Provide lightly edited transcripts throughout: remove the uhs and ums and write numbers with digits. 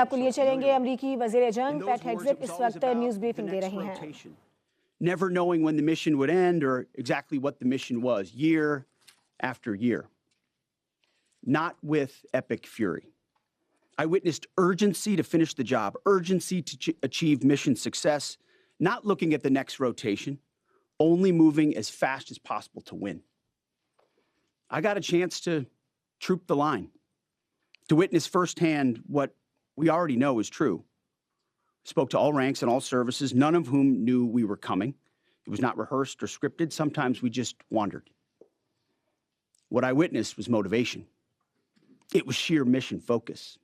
आपको लिए चलेंगे अमरीकी वज़ीर जंग पैट हेग्ज़ेथ इस वक्त न्यूज़ ब्रीफिंग दे रही हैं. Never knowing when the mission would end or exactly what the mission was, year after year. Not with epic fury. I witnessed urgency to finish the job, urgency to achieve mission success, not looking at the next rotation, only moving as fast as possible to win. I got a chance to troop the line, to witness firsthand what we already know is true. Spoke to all ranks and all services, none of whom knew we were coming. It was not rehearsed or scripted. Sometimes we just wandered. What I witnessed was motivation. It was sheer mission focus.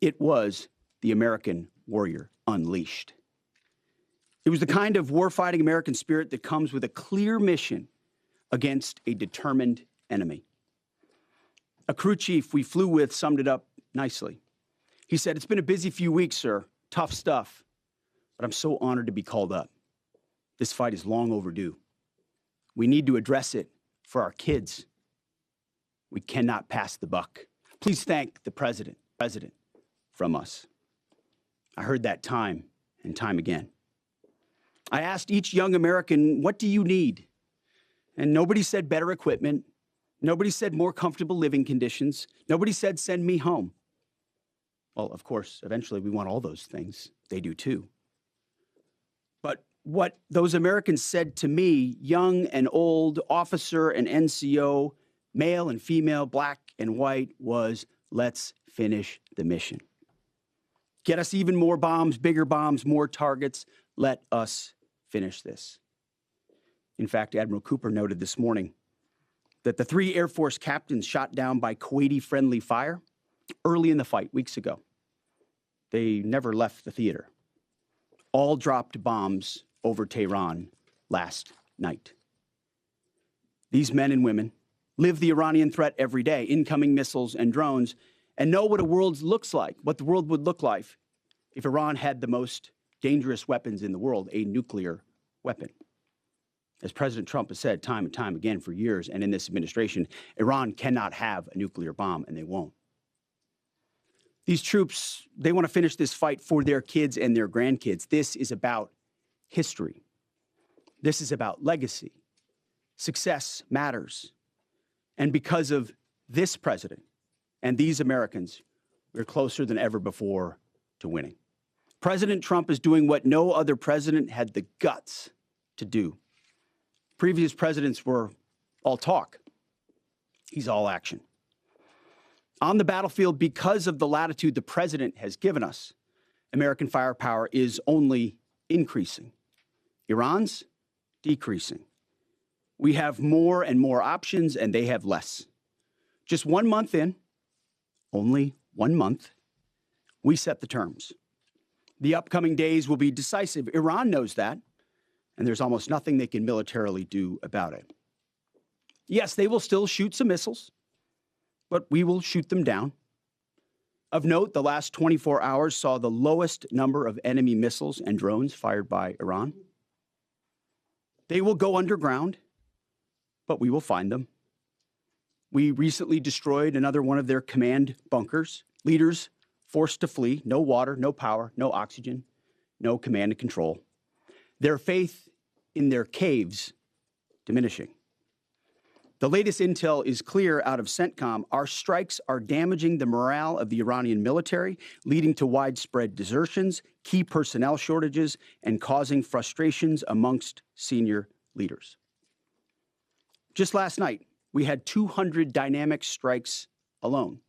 It was the American warrior unleashed. It was the kind of warfighting American spirit that comes with a clear mission against a determined enemy. A crew chief we flew with summed it up nicely. He said, "It's been a busy few weeks, sir. Tough stuff. But I'm so honored to be called up. This fight is long overdue. We need to address it for our kids. We cannot pass the buck. Please thank the president from us." I heard that time and time again. I asked each young American, "What do you need?" And nobody said better equipment. Nobody said more comfortable living conditions. Nobody said send me home. Well, of course, eventually we want all those things. They do too. But what those Americans said to me, young and old, officer and NCO, male and female, black and white, was let's finish the mission. Get us even more bombs, bigger bombs, more targets. Let us finish this. In fact, Admiral Cooper noted this morning that the 3 Air Force captains shot down by Kuwaiti-friendly fire early in the fight, weeks ago. They never left the theater. All dropped bombs over Tehran last night. These men and women live the Iranian threat every day, incoming missiles and drones, and know what a world looks like, what the world would look like if Iran had the most dangerous weapons in the world, a nuclear weapon. As President Trump has said time and time again for years, and in this administration, Iran cannot have a nuclear bomb, and they won't. These troops, they want to finish this fight for their kids and their grandkids. This is about history. This is about legacy. Success matters. And because of this president and these Americans, we're closer than ever before to winning. President Trump is doing what no other president had the guts to do. Previous presidents were all talk. He's all action. On the battlefield, because of the latitude the president has given us, American firepower is only increasing. Iran's decreasing. We have more and more options, and they have less. Just 1 month in, only 1 month, we set the terms. The upcoming days will be decisive. Iran knows that, and there's almost nothing they can militarily do about it. Yes, they will still shoot some missiles, but we will shoot them down. Of note, the last 24 hours saw the lowest number of enemy missiles and drones fired by Iran. They will go underground, but we will find them. We recently destroyed another one of their command bunkers. Leaders forced to flee, no water, no power, no oxygen, no command and control. Their faith in their caves diminishing. The latest intel is clear out of CENTCOM. Our strikes are damaging the morale of the Iranian military, leading to widespread desertions, key personnel shortages, and causing frustrations amongst senior leaders. Just last night, we had 200 dynamic strikes alone.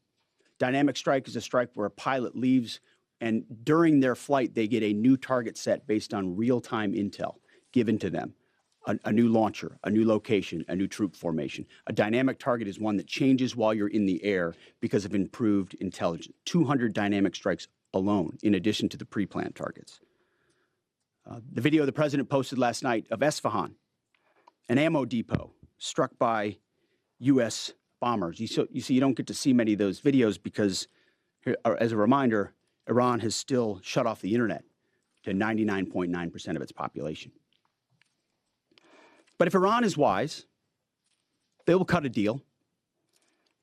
Dynamic strike is a strike where a pilot leaves, and during their flight, they get a new target set based on real-time intel given to them. A new launcher, a new location, a new troop formation. A dynamic target is one that changes while you're in the air because of improved intelligence. 200 dynamic strikes alone, in addition to the pre-planned targets. The video the president posted last night of Esfahan, an ammo depot struck by U.S. bombers. You see, you don't get to see many of those videos because, as a reminder, Iran has still shut off the internet to 99.9% of its population. But if Iran is wise, they will cut a deal.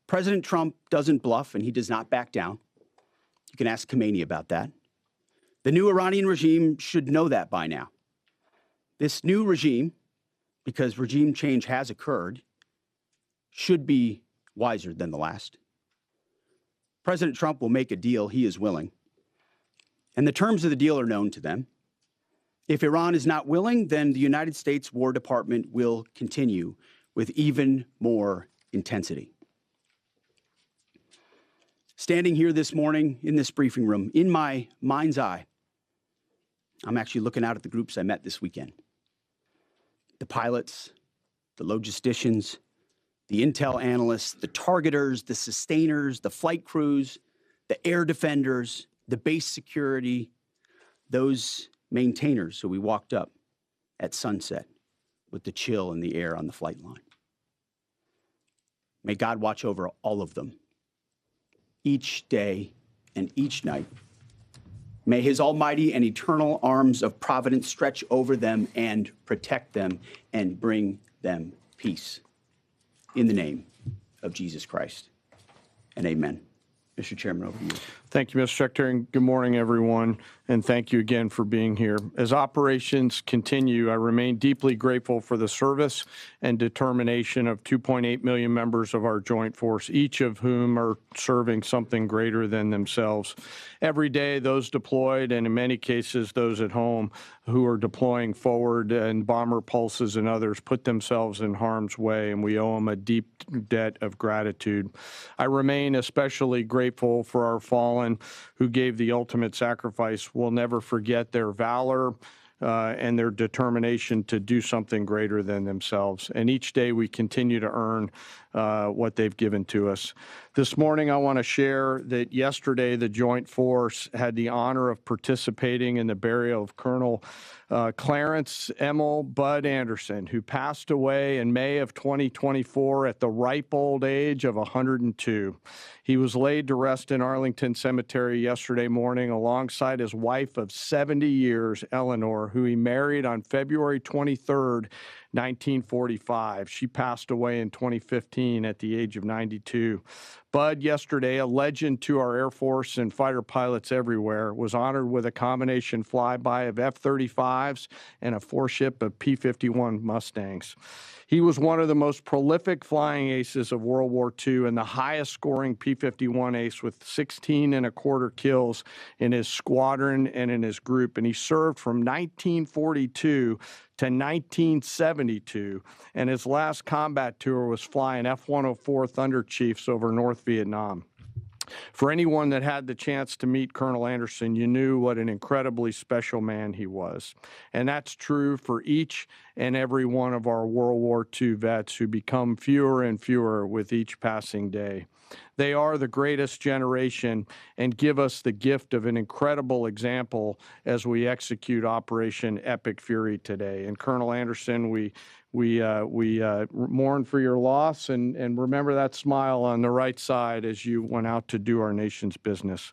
President Trump doesn't bluff, and he does not back down. You can ask Khamenei about that. The new Iranian regime should know that by now. This new regime, because regime change has occurred, should be wiser than the last. President Trump will make a deal he is willing, and the terms of the deal are known to them. If Iran is not willing, then the United States War Department will continue with even more intensity. Standing here this morning in this briefing room, in my mind's eye, I'm actually looking out at the groups I met this weekend. The pilots, the logisticians, the intel analysts, the targeters, the sustainers, the flight crews, the air defenders, the base security, those maintainers who we walked up at sunset with the chill in the air on the flight line. May God watch over all of them, each day and each night. May his almighty and eternal arms of providence stretch over them and protect them and bring them peace. In the name of Jesus Christ, and amen. Mr. Chairman, over to you. Thank you, Mr. Secretary, and good morning, everyone, and thank you again for being here. As operations continue, I remain deeply grateful for the service and determination of 2.8 million members of our joint force, each of whom are serving something greater than themselves. Every day, those deployed, and in many cases, those at home who are deploying forward, and bomber pulses and others put themselves in harm's way, and we owe them a deep debt of gratitude. I remain especially grateful for our fallen who gave the ultimate sacrifice. We'll never forget their valor and their determination to do something greater than themselves. And each day we continue to earn what they've given to us. This morning, I want to share that yesterday the Joint Force had the honor of participating in the burial of Colonel Clarence Emil Bud Anderson, who passed away in May of 2024 at the ripe old age of 102. He was laid to rest in Arlington Cemetery yesterday morning alongside his wife of 70 years, Eleanor, who he married on February 23rd, 1945. She passed away in 2015 at the age of 92. Bud, yesterday, a legend to our Air Force and fighter pilots everywhere, was honored with a combination flyby of F-35s and a four-ship of P-51 Mustangs. He was one of the most prolific flying aces of World War II and the highest scoring P-51 ace with 16 and a quarter kills in his squadron and in his group. And he served from 1942 to 1972, and his last combat tour was flying F-104 Thunder Chiefs over North Vietnam. For anyone that had the chance to meet Colonel Anderson, you knew what an incredibly special man he was. And that's true for each and every one of our World War II vets who become fewer and fewer with each passing day. They are the greatest generation and give us the gift of an incredible example as we execute Operation Epic Fury today. And Colonel Anderson, we mourn for your loss and remember that smile on the right side as you went out to do our nation's business.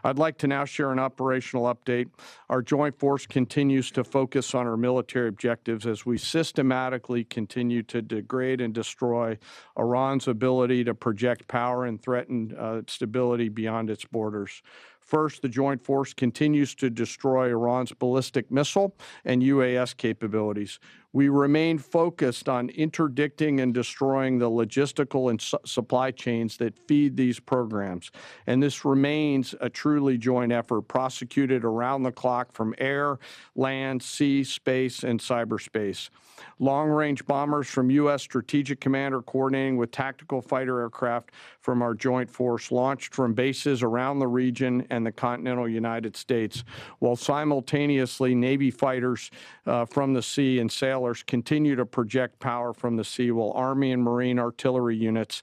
I'd like to now share an operational update. Our Joint Force continues to focus on our military objectives as we systematically continue to degrade and destroy Iran's ability to project power and threaten stability beyond its borders. First, the Joint Force continues to destroy Iran's ballistic missile and UAS capabilities. We remain focused on interdicting and destroying the logistical and supply chains that feed these programs. And this remains a truly joint effort prosecuted around the clock from air, land, sea, space, and cyberspace. Long-range bombers from U.S. Strategic Command are coordinating with tactical fighter aircraft from our Joint Force launched from bases around the region and the continental United States, while simultaneously Navy fighters from the sea and sailors continue to project power from the sea, while Army and Marine artillery units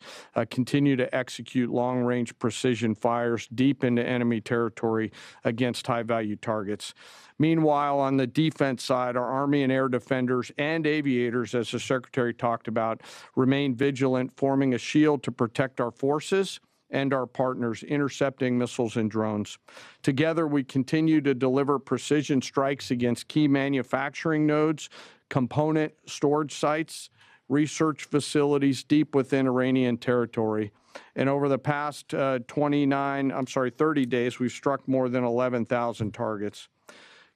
continue to execute long-range precision fires deep into enemy territory against high-value targets. Meanwhile, on the defense side, our Army and air defenders and aviators, as the Secretary talked about, remain vigilant, forming a shield to protect our forces and our partners, intercepting missiles and drones. Together, we continue to deliver precision strikes against key manufacturing nodes, component storage sites, research facilities deep within Iranian territory. And over the past 30 days, we've struck more than 11,000 targets.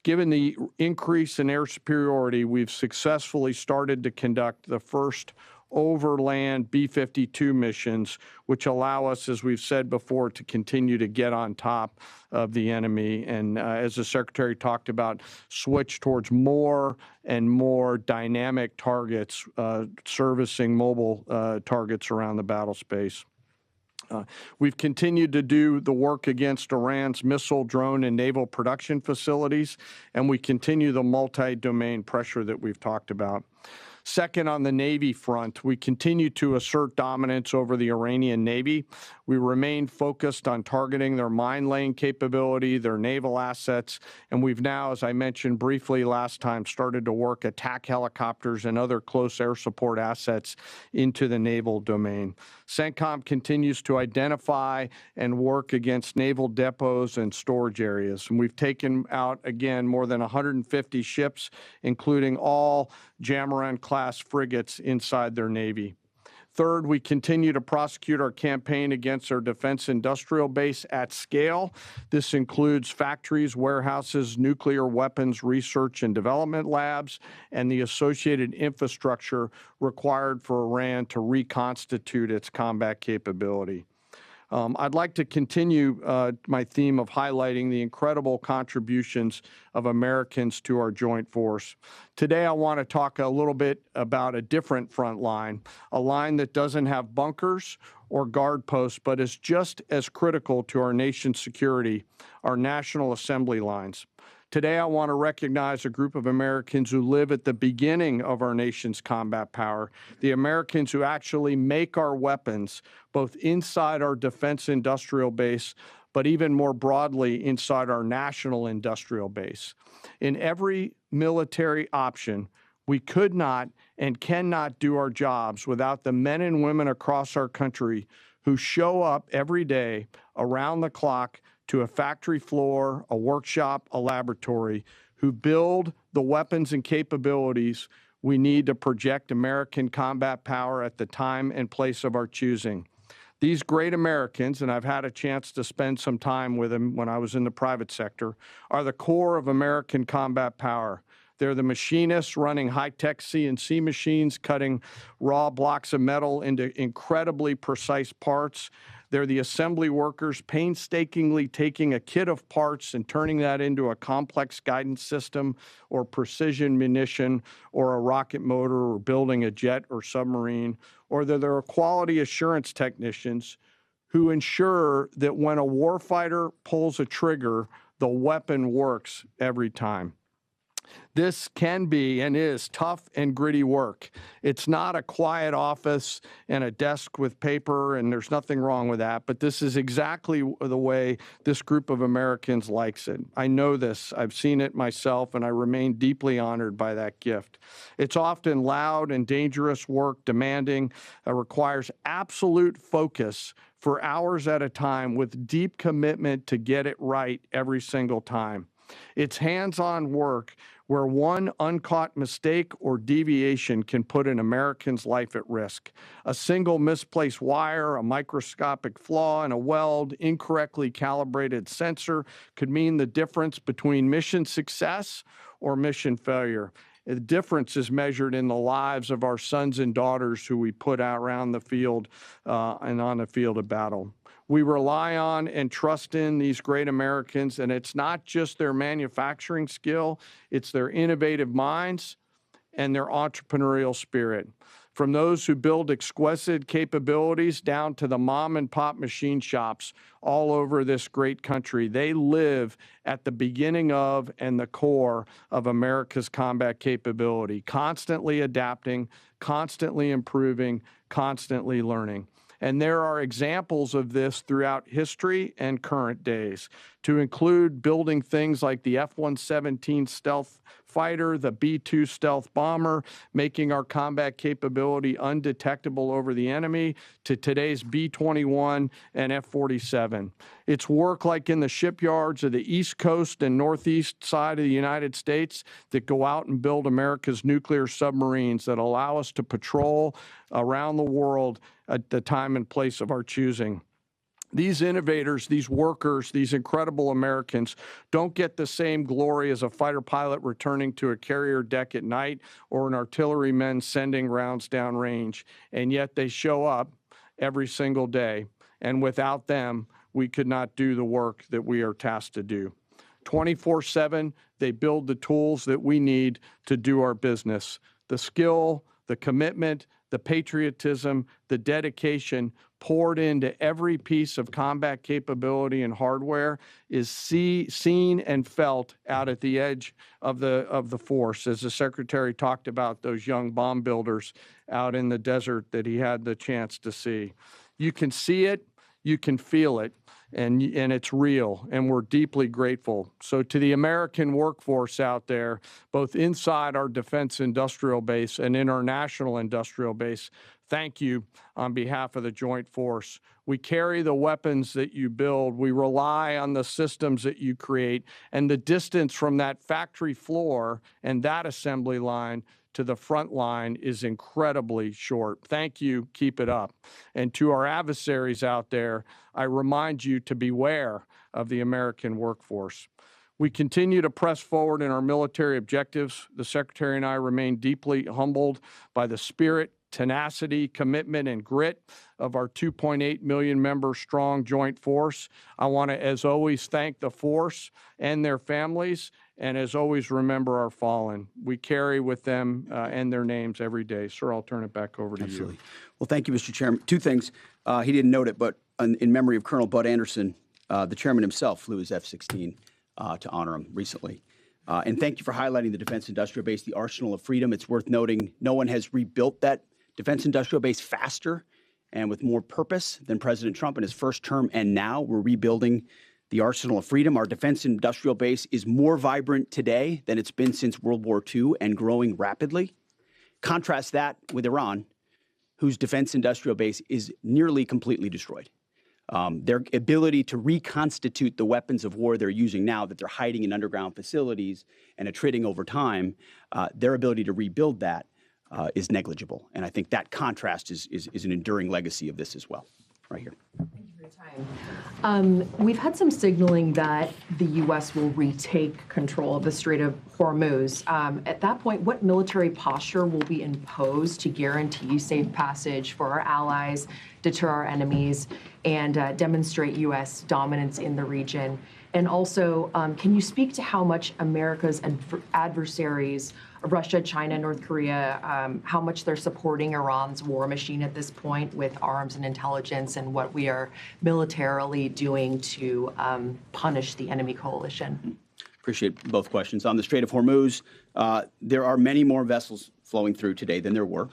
Given the increase in air superiority, we've successfully started to conduct the first overland B-52 missions, which allow us, as we've said before, to continue to get on top of the enemy. And as the Secretary talked about, switch towards more and more dynamic targets, servicing mobile targets around the battle space. We've continued to do the work against Iran's missile, drone, and naval production facilities, and we continue the multi-domain pressure that we've talked about. Second, on the Navy front, we continue to assert dominance over the Iranian Navy. We remain focused on targeting their mine-laying capability, their naval assets, and we've now, as I mentioned briefly last time, started to work attack helicopters and other close air support assets into the naval domain. CENTCOM continues to identify and work against naval depots and storage areas. And we've taken out, again, more than 150 ships, including all Jamaran-class frigates inside their Navy. Third, we continue to prosecute our campaign against our defense industrial base at scale. This includes factories, warehouses, nuclear weapons research and development labs, and the associated infrastructure required for Iran to reconstitute its combat capability. I'd like to continue my theme of highlighting the incredible contributions of Americans to our joint force. Today, I want to talk a little bit about a different front line, a line that doesn't have bunkers or guard posts, but is just as critical to our nation's security, our National Assembly lines. Today, I want to recognize a group of Americans who live at the beginning of our nation's combat power, the Americans who actually make our weapons, both inside our defense industrial base, but even more broadly inside our national industrial base. In every military option, we could not and cannot do our jobs without the men and women across our country who show up every day around the clock to a factory floor, a workshop, a laboratory, who build the weapons and capabilities we need to project American combat power at the time and place of our choosing. These great Americans, and I've had a chance to spend some time with them when I was in the private sector, are the core of American combat power. They're the machinists running high-tech CNC machines, cutting raw blocks of metal into incredibly precise parts. They're the assembly workers painstakingly taking a kit of parts and turning that into a complex guidance system or precision munition or a rocket motor or building a jet or submarine. Or they're quality assurance technicians who ensure that when a warfighter pulls a trigger, the weapon works every time. This can be and is tough and gritty work. It's not a quiet office and a desk with paper, and there's nothing wrong with that, but this is exactly the way this group of Americans likes it. I know this. I've seen it myself, and I remain deeply honored by that gift. It's often loud and dangerous work, demanding, requires absolute focus for hours at a time with deep commitment to get it right every single time. It's hands-on work where one uncaught mistake or deviation can put an American's life at risk. A single misplaced wire, a microscopic flaw in a weld, incorrectly calibrated sensor could mean the difference between mission success or mission failure. The difference is measured in the lives of our sons and daughters who we put out around the field and on the field of battle. We rely on and trust in these great Americans, and it's not just their manufacturing skill, it's their innovative minds and their entrepreneurial spirit. From those who build exquisite capabilities down to the mom and pop machine shops all over this great country, they live at the beginning of and the core of America's combat capability, constantly adapting, constantly improving, constantly learning. And there are examples of this throughout history and current days, to include building things like the F-117 stealth fighter, the B-2 stealth bomber, making our combat capability undetectable over the enemy, to today's B-21 and F-47. It's work like in the shipyards of the East Coast and Northeast side of the United States that go out and build America's nuclear submarines that allow us to patrol around the world at the time and place of our choosing. These innovators, these workers, these incredible Americans don't get the same glory as a fighter pilot returning to a carrier deck at night or an artilleryman sending rounds downrange, and yet they show up every single day, and without them, we could not do the work that we are tasked to do. 24/7, they build the tools that we need to do our business. The skill, the commitment, the patriotism, the dedication poured into every piece of combat capability and hardware is seen and felt out at the edge of the force, as the Secretary talked about those young bomb builders out in the desert that he had the chance to see. You can see it, you can feel it, and it's real, and we're deeply grateful. So to the American workforce out there, both inside our defense industrial base and in our national industrial base, thank you on behalf of the Joint Force. We carry the weapons that you build. We rely on the systems that you create, and the distance from that factory floor and that assembly line to the front line is incredibly short. Thank you. Keep it up. And to our adversaries out there, I remind you to beware of the American workforce. We continue to press forward in our military objectives. The Secretary and I remain deeply humbled by the spirit, tenacity, commitment, and grit of our 2.8 million member strong joint force. I want to, as always, thank the force and their families, and as always, remember our fallen. We carry with them and their names every day. Sir, I'll turn it back over to you. Well, thank you, Mr. Chairman. Two things. He didn't note it, but in memory of Colonel Bud Anderson, the chairman himself flew his F-16 to honor him recently. And thank you for highlighting the defense industrial base, the arsenal of freedom. It's worth noting no one has rebuilt that defense industrial base faster and with more purpose than President Trump in his first term. And now we're rebuilding the arsenal of freedom. Our defense industrial base is more vibrant today than it's been since World War II and growing rapidly. Contrast that with Iran, whose defense industrial base is nearly completely destroyed. Their ability to reconstitute the weapons of war they're using now that they're hiding in underground facilities and attriting over time, their ability to rebuild that is negligible. And I think that contrast is an enduring legacy of this as well, right here. Thank you for your time. We've had some signaling that the U.S. will retake control of the Strait of Hormuz. At that point, what military posture will be imposed to guarantee safe passage for our allies, deter our enemies, and demonstrate U.S. dominance in the region? And also, can you speak to how much America's adversaries, Russia, China, North Korea, how much they're supporting Iran's war machine at this point with arms and intelligence, and what we are militarily doing to punish the enemy coalition? Appreciate both questions. On the Strait of Hormuz, there are many more vessels flowing through today than there were,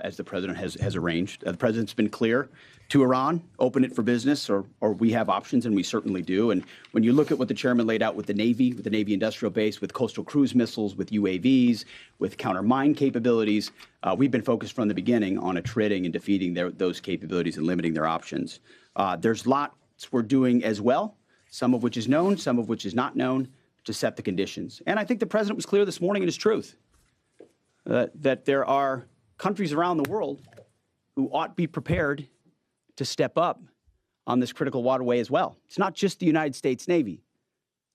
as the president has arranged. The president's been clear to Iran, open it for business, or we have options, and we certainly do. And when you look at what the chairman laid out with the Navy industrial base, with coastal cruise missiles, with UAVs, with counter-mine capabilities, we've been focused from the beginning on attriting and defeating those capabilities and limiting their options. There's lots we're doing as well, some of which is known, some of which is not known, to set the conditions. And I think the president was clear this morning in his truth that there are countries around the world who ought to be prepared to step up on this critical waterway as well. It's not just the United States Navy.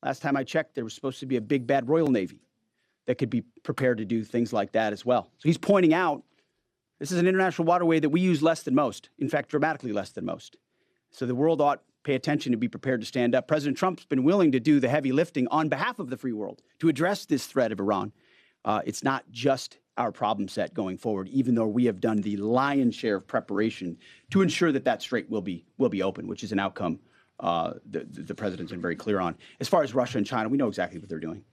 Last time I checked, there was supposed to be a big bad Royal Navy that could be prepared to do things like that as well. So he's pointing out this is an international waterway that we use less than most, in fact, dramatically less than most. So the world ought to pay attention to be prepared to stand up. President Trump's been willing to do the heavy lifting on behalf of the free world to address this threat of Iran. It's not just our problem set going forward, even though we have done the lion's share of preparation to ensure that that strait will be open, which is an outcome the president's been very clear on. As far as Russia and China, we know exactly what they're doing,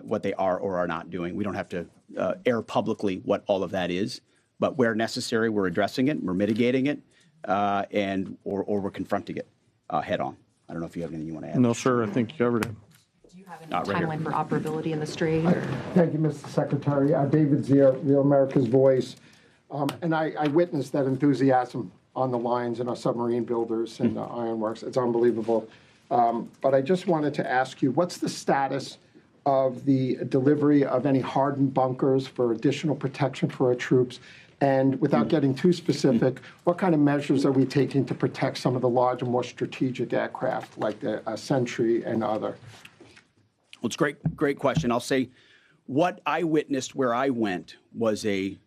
what they are or are not doing. We don't have to air publicly what all of that is, but where necessary, we're addressing it, we're mitigating it, or we're confronting it head on. I don't know if you have anything you want to add. No, sir. I think you covered it. Do you Right here. Timeline for operability in the Strait? Thank you, Mr. Secretary. David Zier, Real America's Voice. And I witnessed that enthusiasm on the lines and our submarine builders and the ironworks. It's unbelievable. But I just wanted to ask you, what's the status of the delivery of any hardened bunkers for additional protection for our troops? And without getting too specific, what kind of measures are we taking to protect some of the larger, more strategic aircraft like the Sentry and other? Well, it's a great question. I'll say what I witnessed where I went was a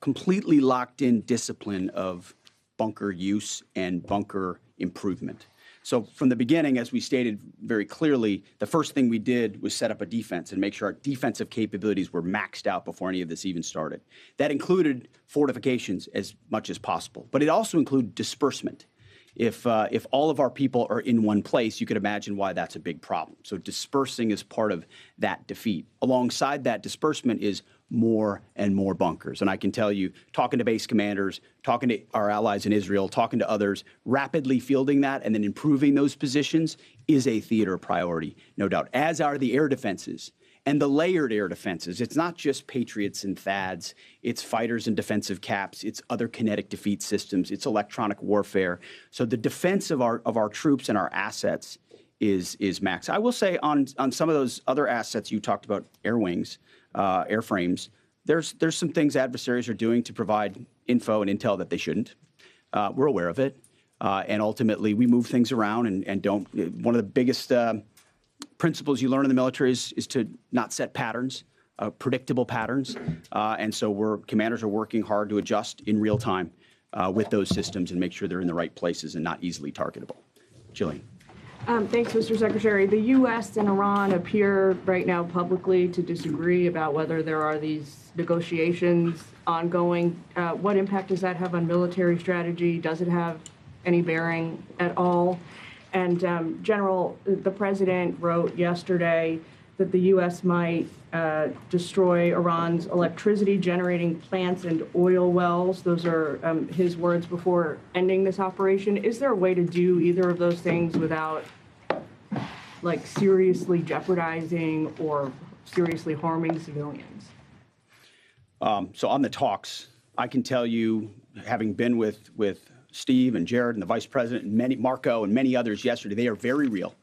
completely locked-in discipline of bunker use and bunker improvement. So from the beginning, as we stated very clearly, the first thing we did was set up a defense and make sure our defensive capabilities were maxed out before any of this even started. That included fortifications as much as possible, but it also included disbursement. If all of our people are in one place, you could imagine why that's a big problem. So dispersing is part of that defeat. Alongside that disbursement is more and more bunkers. And I can tell you, talking to base commanders, talking to our allies in Israel, talking to others, rapidly fielding that and then improving those positions is a theater priority, no doubt, as are the air defenses. And the layered air defenses, it's not just Patriots and THAADs, it's fighters and defensive caps, it's other kinetic defeat systems, it's electronic warfare. So the defense of our troops and our assets is max. I will say on some of those other assets you talked about, air wings, airframes, there's some things adversaries are doing to provide info and intel that they shouldn't. We're aware of it. And ultimately, we move things around and don't. One of the biggest principles you learn in the military is to not set patterns, predictable patterns. And so commanders are working hard to adjust in real time with those systems and make sure they're in the right places and not easily targetable. Jillian. Thanks, Mr. Secretary. The U.S. and Iran appear right now publicly to disagree about whether there are these negotiations ongoing. What impact does that have on military strategy? Does it have any bearing at all? And General, the president wrote yesterday that the U.S. might destroy Iran's electricity generating plants and oil wells. Those are his words before ending this operation. Is there a way to do either of those things without, like, seriously jeopardizing or seriously harming civilians? So on the talks, I can tell you, having been with Steve and Jared and the vice president and Marco and many others yesterday, they are very real.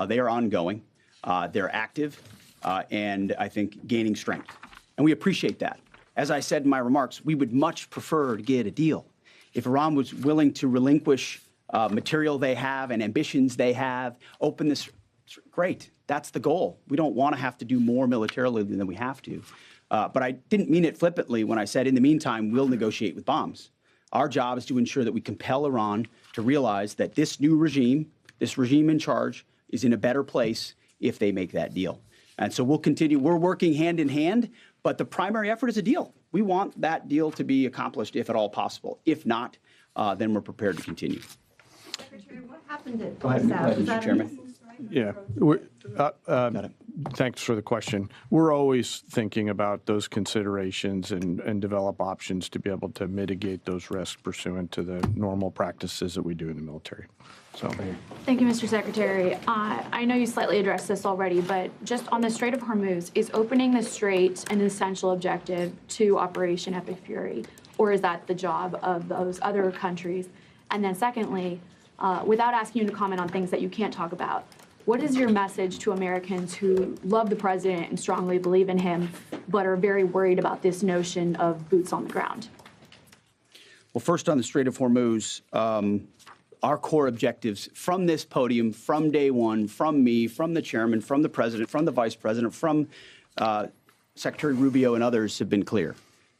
They are ongoing. They're active and I think gaining strength. And we appreciate that. As I said in my remarks, we would much prefer to get a deal. If Iran was willing to relinquish material they have and ambitions they have, open this, great. That's the goal. We don't want to have to do more militarily than we have to. But I didn't mean it flippantly when I said, in the meantime, we'll negotiate with bombs. Our job is to ensure that we compel Iran to realize that this new regime, this regime in charge, is in a better place if they make that deal. And so we'll continue. We're working hand in hand, but the primary effort is a deal. We want that deal to be accomplished if at all possible. If not, then we're prepared to continue. Secretary, what happened at Go ahead, Mr. Chairman. Yeah. Thanks for the question. We're always thinking about those considerations and develop options to be able to mitigate those risks pursuant to the normal practices that we do in the military. So, Thank you, Mr. Secretary. I know you slightly addressed this already, but just on the Strait of Hormuz, is opening the strait an essential objective to Operation Epic Fury, or is that the job of those other countries? And then secondly, without asking you to comment on things that you can't talk about, what is your message to Americans who love the president and strongly believe in him, but are very worried about this notion of boots on the ground? Well, first on the Strait of Hormuz, our core objectives from this podium, from day one, from me, from the chairman, from the president, from the vice president, from Secretary Rubio and others have been clear.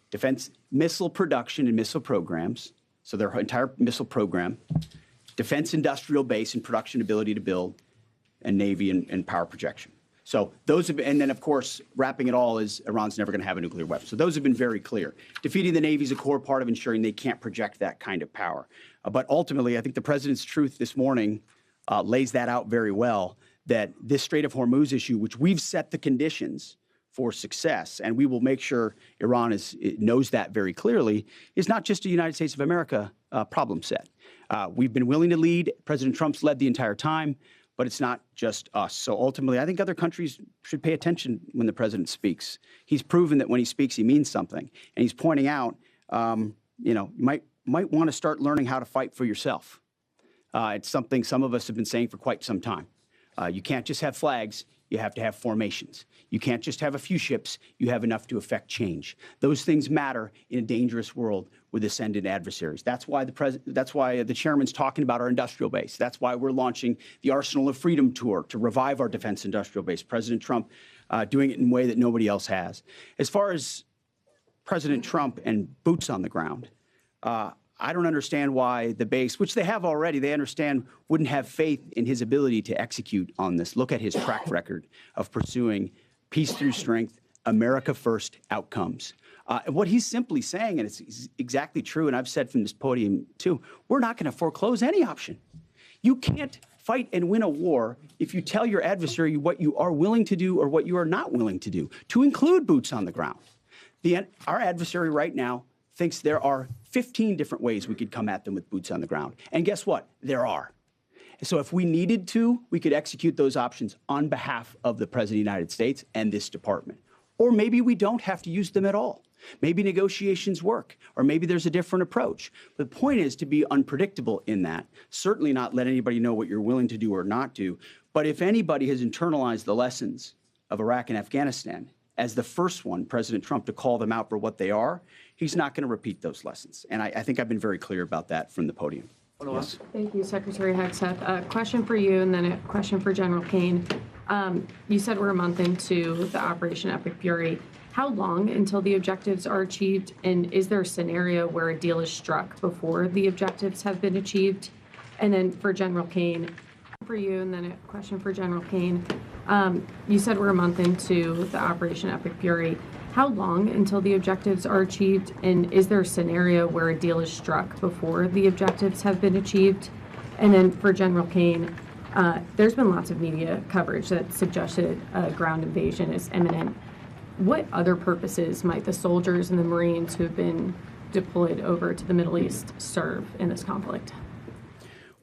Defense missile production and missile programs, so their entire missile program, defense industrial base and production ability to build, and Navy and power projection. So those have been, and then of course, wrapping it all is Iran's never going to have a nuclear weapon. So those have been very clear. Defeating the Navy is a core part of ensuring they can't project that kind of power. But ultimately, I think the president's truth this morning lays that out very well, that this Strait of Hormuz issue, which we've set the conditions for success, and we will make sure Iran knows that very clearly, is not just a United States of America problem set. We've been willing to lead. President Trump's led the entire time. but it's not just us. So ultimately, I think other countries should pay attention when the president speaks. He's proven that when he speaks, he means something. And he's pointing out, you might want to start learning how to fight for yourself. It's something some of us have been saying for quite some time. You can't just have flags. You have to have formations. You can't just have a few ships. You have enough to affect change. Those things matter in a dangerous world with ascendant adversaries. That's why the chairman's talking about our industrial base. That's why we're launching the Arsenal of Freedom tour to revive our defense industrial base. President Trump doing it in a way that nobody else has. As far as President Trump and boots on the ground, I don't understand why the base, which they have already, they understand, wouldn't have faith in his ability to execute on this. Look at his track record of pursuing peace through strength, America first outcomes. And what he's simply saying, and it's exactly true, and I've said from this podium too, we're not going to foreclose any option. You can't fight and win a war if you tell your adversary what you are willing to do or what you are not willing to do, to include boots on the ground. Our adversary right now thinks there are 15 different ways we could come at them with boots on the ground. And guess what? There are. So if we needed to, we could execute those options on behalf of the President of the United States and this department. Or maybe we don't have to use them at all. Maybe negotiations work, or maybe there's a different approach. But the point is to be unpredictable in that. Certainly not let anybody know what you're willing to do or not do. But if anybody has internalized the lessons of Iraq and Afghanistan as the first one, President Trump, to call them out for what they are, he's not going to repeat those lessons. And I think I've been very clear about that from the podium. Yes. Thank you, Secretary Hegseth. A question for you and then a question for General Caine. You said we're a month into the Operation Epic Fury. How long until the objectives are achieved? And is there a scenario where a deal is struck before the objectives have been achieved? And then for General Caine, for you and then a question for General Caine. You said we're a month into the Operation Epic Fury. How long until the objectives are achieved? And is there a scenario where a deal is struck before the objectives have been achieved? And then for General Caine, there's been lots of media coverage that suggested a ground invasion is imminent. What other purposes might the soldiers and the Marines who have been deployed over to the Middle East serve in this conflict?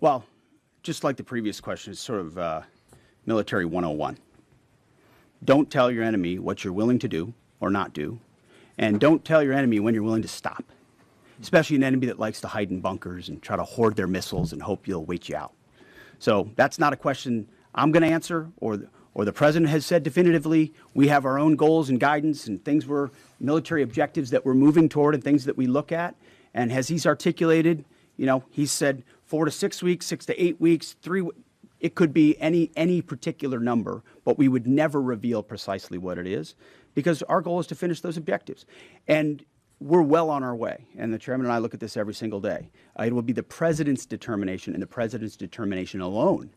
Well, just like the previous question, it's sort of military 101. Don't tell your enemy what you're willing to do or not do, and don't tell your enemy when you're willing to stop, especially an enemy that likes to hide in bunkers and try to hoard their missiles and hope you'll wait you out. So that's not a question I'm going to answer or the president has said definitively. We have our own goals and guidance and things military objectives that we're moving toward and things that we look at. And as he's articulated, he's said 4 to 6 weeks, 6 to 8 weeks, 3. It could be any particular number, but we would never reveal precisely what it is because our goal is to finish those objectives. And we're well on our way. And the chairman and I look at this every single day. It will be the president's determination and the president's determination alone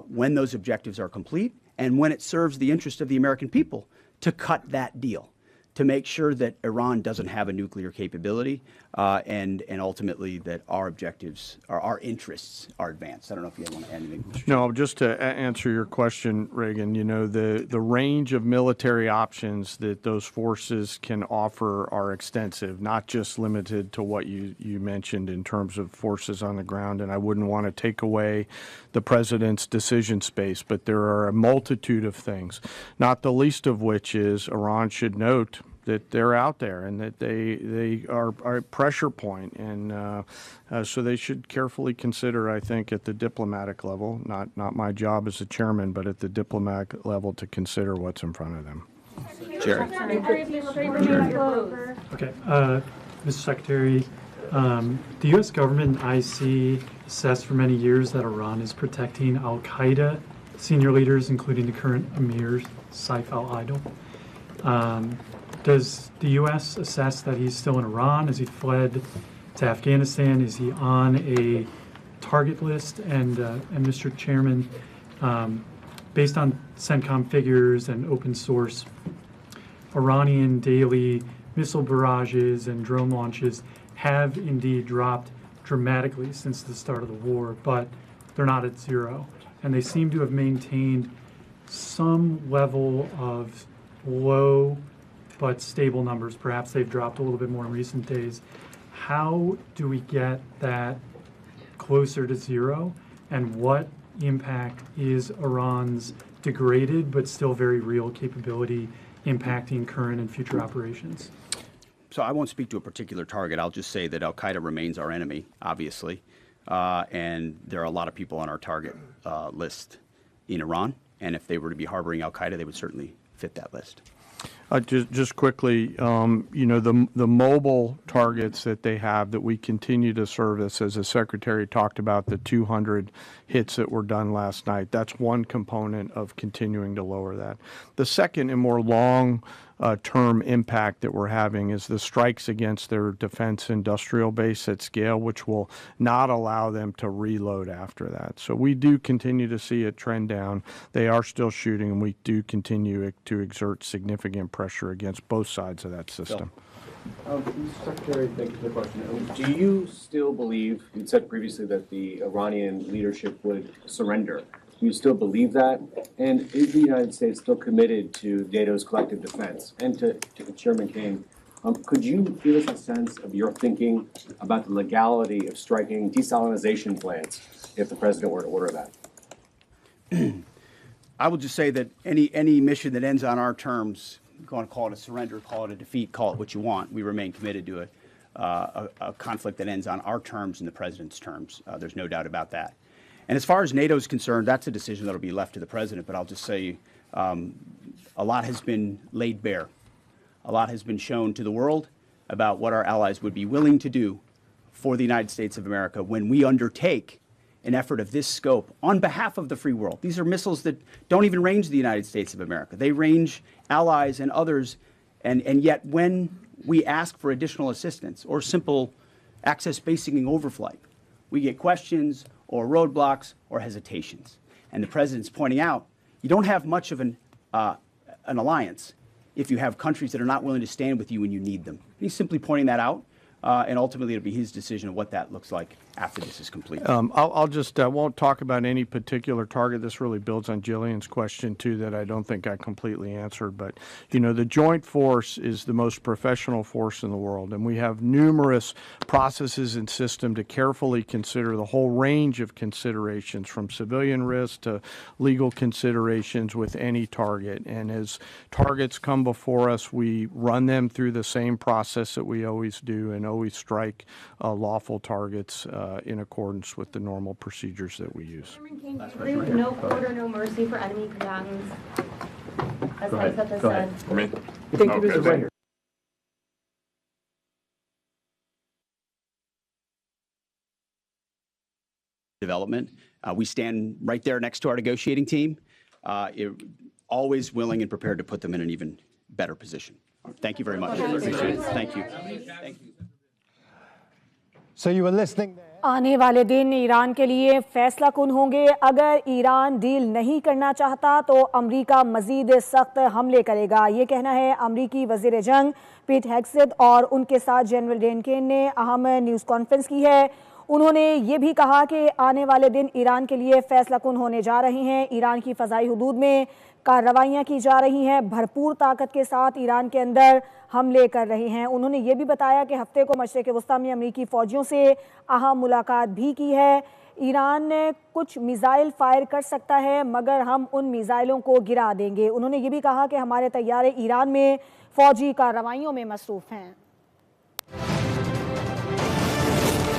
when those objectives are complete and when it serves the interest of the American people to cut that deal, to make sure that Iran doesn't have a nuclear capability and ultimately that our objectives, our interests are advanced. I don't know if you want to add anything. No, just to answer your question, Reagan, the range of military options that those forces can offer are extensive, not just limited to what you mentioned in terms of forces on the ground. And I wouldn't want to take away the president's decision space, but there are a multitude of things, not the least of which is Iran should note that they're out there and that they are a pressure point. And so they should carefully consider, I think, at the diplomatic level, not my job as a chairman, but at the diplomatic level to consider what's in front of them. Jerry. Okay. Mr. Secretary, the U.S. government and IC assessed for many years that Iran is protecting al-Qaeda senior leaders, including the current Emir Saif al-Adil. Does the U.S. assess that he's still in Iran? Has he fled to Afghanistan? Is he on a target list? And Mr. Chairman, based on CENTCOM figures and open source, Iranian daily missile barrages and drone launches have indeed dropped dramatically since the start of the war, but they're not at zero. And they seem to have maintained some level of low but stable numbers. Perhaps they've dropped a little bit more in recent days. How do we get that closer to zero? And what impact is Iran's degraded but still very real capability impacting current and future operations? So I won't speak to a particular target. I'll just say that al-Qaeda remains our enemy, obviously, and there are a lot of people on our target list in Iran, and if they were to be harboring al-Qaeda, they would certainly fit that list. Just quickly, the mobile targets that they have that we continue to service, as the Secretary talked about, the 200 hits that were done last night, that's one component of continuing to lower that. The second and more long-term impact that we're having is the strikes against their defense industrial base at scale, which will not allow them to reload after that. So we do continue to see a trend down. They are still shooting, and we do continue to exert significant pressure against both sides of that system. Mr. Secretary, thank you for the question. Do you still believe, you said previously that the Iranian leadership would surrender? Do you still believe that? And is the United States still committed to NATO's collective defense? And to Chairman Caine, could you give us a sense of your thinking about the legality of striking desalinization plants if the president were to order that? I will just say that any mission that ends on our terms, you want to call it a surrender, call it a defeat, call it what you want, we remain committed to a conflict that ends on our terms and the president's terms. There's no doubt about that. And as far as NATO is concerned, that's a decision that will be left to the president. But I'll just say a lot has been laid bare. A lot has been shown to the world about what our allies would be willing to do for the United States of America when we undertake an effort of this scope on behalf of the free world. These are missiles that don't even range the United States of America. They range allies and others. And yet when we ask for additional assistance or simple access basing overflight, we get questions or roadblocks or hesitations. And the president's pointing out, you don't have much of an alliance if you have countries that are not willing to stand with you when you need them. He's simply pointing that out, and ultimately it'll be his decision of what that looks like after this is complete. I'll just won't talk about any particular target. This really builds on Jillian's question, too, that I don't think I completely answered. But, the Joint Force is the most professional force in the world, and we have numerous processes and systems to carefully consider the whole range of considerations, from civilian risk to legal considerations with any target. And as targets come before us, we run them through the same process that we always do and always strike lawful targets in accordance with the normal procedures that we use. No quarter, no mercy for enemy combatants, as Hegseth has said. Thank you, Mr. Secretary. Development. We stand right there next to our negotiating team, always willing and prepared to put them in an even better position. Thank you very much. Appreciate it. Thank you. Thank you. So you were listening there. आने वाले दिन Iran के लिए फैसला कुन होंगे। अगर Iran deal नहीं करना चाहता तो अमेरिका मजीद सख्त हमले करेगा। ये कहना है अमेरिकी वजीर जंग पीट हेग्सेथ और उनके साथ जनरल केन ने अहम न्यूज़ कॉन्फ्रेंस की है। उन्होंने ये भी कहा कि आने वाले दिन ईरान के लिए फैसला कुन होने जा रहे हैं। ईरान की फ़ज़ाई हुदूद में कार्रवाइयाँ की जा रही हैं, भरपूर ताकत के साथ ईरान के अंदर हमले कर रहे हैं। उन्होंने ये भी बताया कि हफ्ते को मशरिक़ वस्ता में अमरीकी फ़ौजियों से अहम मुलाकात भी की है। ईरान कुछ मिसाइल फायर कर सकता है मगर हम उन मिसाइलों को गिरा देंगे। उन्होंने ये भी कहा कि हमारे तैयारे ईरान में फ़ौजी कार्रवाइयों में मसरूफ़ हैं।